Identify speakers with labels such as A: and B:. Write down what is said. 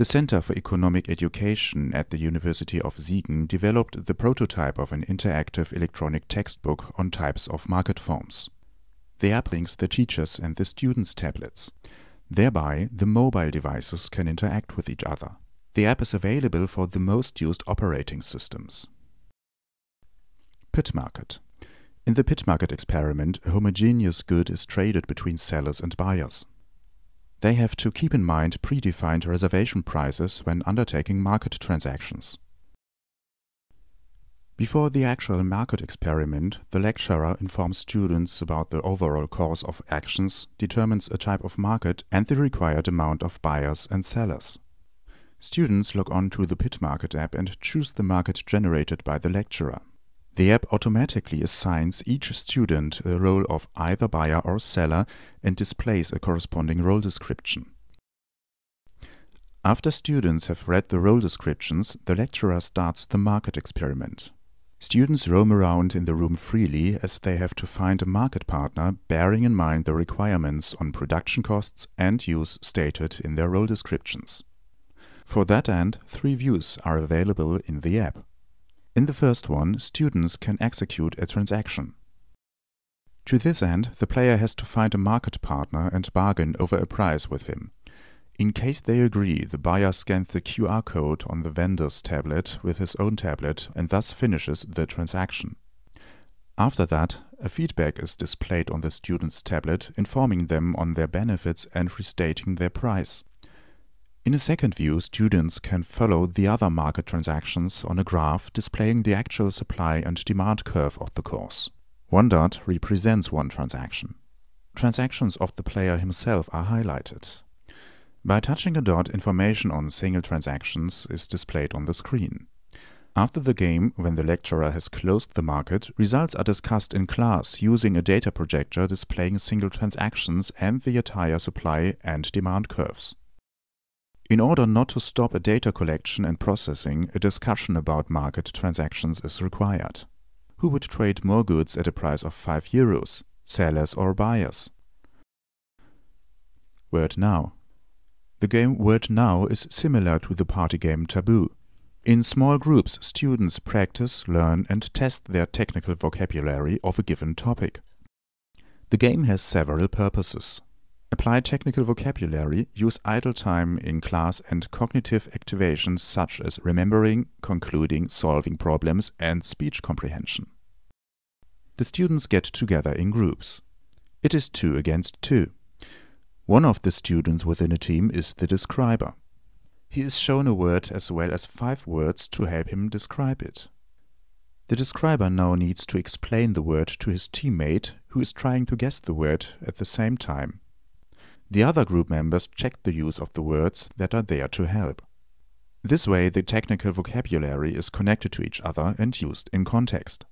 A: The Center for Economic Education at the University of Siegen developed the prototype of an interactive electronic textbook on types of market forms. The app links the teachers' and the students' tablets. Thereby, the mobile devices can interact with each other. The app is available for the most used operating systems. Pit market. In the pit market experiment, a homogeneous good is traded between sellers and buyers. They have to keep in mind predefined reservation prices when undertaking market transactions. Before the actual market experiment, the lecturer informs students about the overall course of actions, determines a type of market and the required amount of buyers and sellers. Students log on to the pit market app and choose the market generated by the lecturer. The app automatically assigns each student a role of either buyer or seller and displays a corresponding role description. After students have read the role descriptions, the lecturer starts the market experiment. Students roam around in the room freely as they have to find a market partner, bearing in mind the requirements on production costs and use stated in their role descriptions. For that end, 3 views are available in the app. In the first one, students can execute a transaction. To this end, the player has to find a market partner and bargain over a price with him. In case they agree, the buyer scans the QR code on the vendor's tablet with his own tablet and thus finishes the transaction. After that, a feedback is displayed on the student's tablet, informing them on their benefits and restating their price. In a second view, students can follow the other market transactions on a graph displaying the actual supply and demand curve of the course. One dot represents one transaction. Transactions of the player himself are highlighted. By touching a dot, information on single transactions is displayed on the screen. After the game, when the lecturer has closed the market, results are discussed in class using a data projector displaying single transactions and the entire supply and demand curves. In order not to stop a data collection and processing, a discussion about market transactions is required. Who would trade more goods at a price of €5, sellers or buyers? Word Now. The game Word Now is similar to the party game Taboo. In small groups, students practice, learn and test their technical vocabulary of a given topic. The game has several purposes. Apply technical vocabulary, use idle time in class and cognitive activations such as remembering, concluding, solving problems and speech comprehension. The students get together in groups. It is 2 against 2. One of the students within a team is the describer. He is shown a word as well as 5 words to help him describe it. The describer now needs to explain the word to his teammate, who is trying to guess the word at the same time. The other group members check the use of the words that are there to help. This way, the technical vocabulary is connected to each other and used in context.